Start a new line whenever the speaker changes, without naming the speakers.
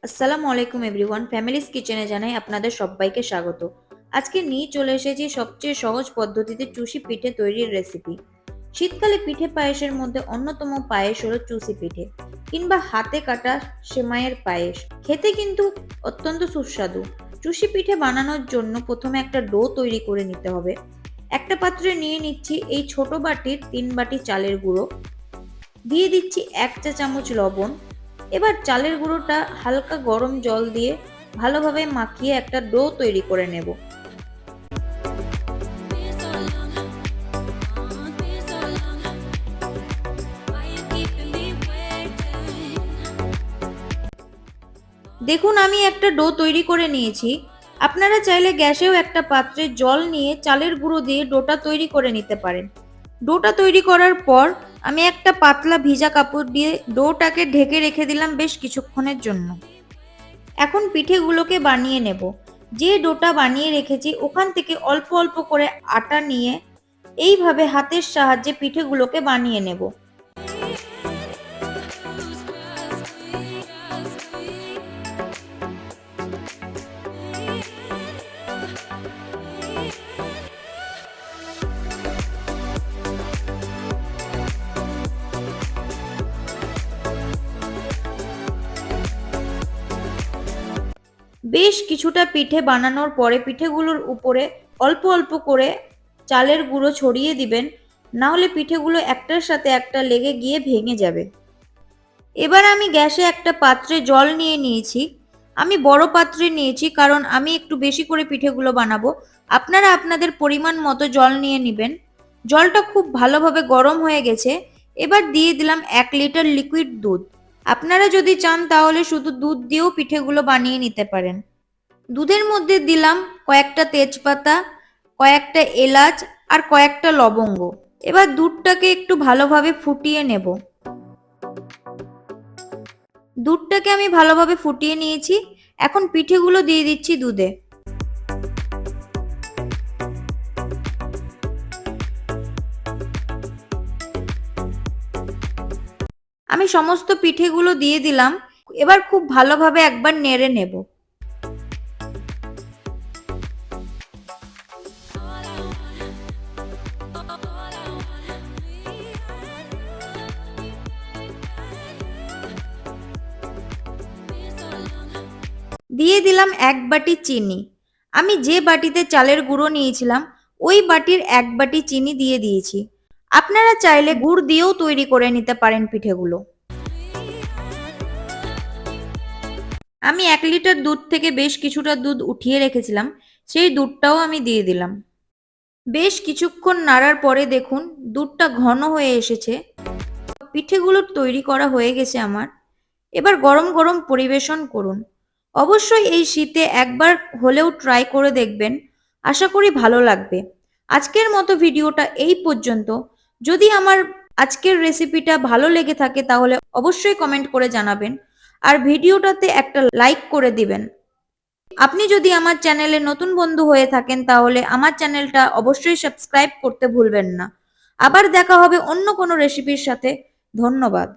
আসসালামু আলাইকুম everyone, families কিচেনে জানাই আপনাদের সবাইকে স্বাগত। আজকে নিয়ে চলে এসেছি সবচেয়ে সহজ পদ্ধতিতে চুষি পিঠে তৈরির রেসিপি। শীতকালে পিঠে পায়েসের মধ্যে অন্যতম পায়েস হলো চুষি পিঠে কিংবা হাতে কাটা সেমাইয়ের পায়েস। খেতে কিন্তু অত্যন্ত সুস্বাদু। চুষি পিঠে বানানোর জন্য প্রথমে একটা ডো তৈরি করে নিতে হবে। একটা পাত্রে নিয়ে নিচ্ছি এই ছোট বাটির 3 বাটি চালের গুঁড়ো, দিয়ে দিচ্ছি 1 চা চামচ লবণ। এবার চালের গুঁড়োটা হালকা গরম জল দিয়ে ভালোভাবে মাখিয়ে একটা ডো তৈরি করে নেব। দেখুন, আমি একটা ডো তৈরি করে নিয়েছি। আপনারা চাইলে গ্যাসেও একটা পাত্রে জল নিয়ে চালের গুঁড়ো দিয়ে ডোটা তৈরি করে নিতে পারেন। ডোটা তৈরি করার পর আমি একটা পাতলা ভিজা কাপড় দিয়ে ডোটাকে ঢেকে রেখে দিলাম বেশ কিছুক্ষণের জন্য। এখন পিঠেগুলোকে বানিয়ে নেব। যে ডোটা বানিয়ে রেখেছি ওখান থেকে অল্প অল্প করে আটা নিয়ে এইভাবে হাতের সাহায্যে পিঠেগুলোকে বানিয়ে নেব। বেশ কিছুটা পিঠে বানানোর পরে পিঠেগুলোর উপরে অল্প অল্প করে চালের গুঁড়ো ছড়িয়ে দিবেন, না হলে পিঠেগুলো একটার সাথে একটা লেগে গিয়ে ভেঙে যাবে। এবার আমি গ্যাসে একটা পাত্রে জল নিয়ে নিয়েছি। আমি বড় পাত্রে নিয়েছি কারণ আমি একটু বেশি করে পিঠেগুলো বানাবো। আপনারা আপনাদের পরিমাণ মতো জল নিয়ে নেবেন। জলটা খুব ভালোভাবে গরম হয়ে গেছে। এবার দিয়ে দিলাম 1 লিটার লিকুইড দুধ। আপনারা যদি চান তাহলে শুধু দুধ দিয়েও পিঠেগুলো বানিয়ে নিতে পারেন। দুধের মধ্যে দিলাম কয়েকটা তেজপাতা, কয়েকটা এলাচ আর কয়েকটা লবঙ্গ। এবার দুধটাকে একটু ভালোভাবে ফুটিয়ে নেব। দুধটাকে আমি ভালোভাবে ফুটিয়ে নিয়েছি। এখন পিঠেগুলো দিয়ে দিচ্ছি দুধে। আমি সমস্ত পিঠেগুলো দিয়ে দিলাম। এবার খুব ভালোভাবে একবার নেড়ে নেব। দিয়ে দিলাম 1 বাটি চিনি। আমি যে বাটিতে চালের গুঁড়ো নিয়েছিলাম ওই বাটির 1 বাটি চিনি দিয়ে দিয়েছি। আপনারা চাইলে গুড় দিয়েও তৈরি করে নিতে পারেন পিঠেগুলো। আমি 1 লিটার দুধ থেকে বেশ কিছুটা দুধ উঠিয়ে রেখেছিলাম, সেই দুধটাও আমি দিয়ে দিলাম। বেশ কিছুক্ষণ নাড়ার পরে দেখুন দুধটা ঘন হয়ে এসেছে। পিঠেগুলো তৈরি করা হয়ে গেছে আমার। এবার গরম গরম পরিবেশন করুন। অবশ্যই এই শীতে একবার হলেও ট্রাই করে দেখবেন, আশা করি ভালো লাগবে। আজকের মতো ভিডিওটা এই পর্যন্ত। যদি আমার আজকের রেসিপিটা ভালো লেগে থাকে তাহলে অবশ্যই কমেন্ট করে জানাবেন আর ভিডিওটাতে একটা লাইক করে দিবেন। আপনি যদি আমার চ্যানেলে নতুন বন্ধু হয়ে থাকেন তাহলে আমার চ্যানেলটা অবশ্যই সাবস্ক্রাইব করতে ভুলবেন না। আবার দেখা হবে অন্য কোনো রেসিপির সাথে। ধন্যবাদ।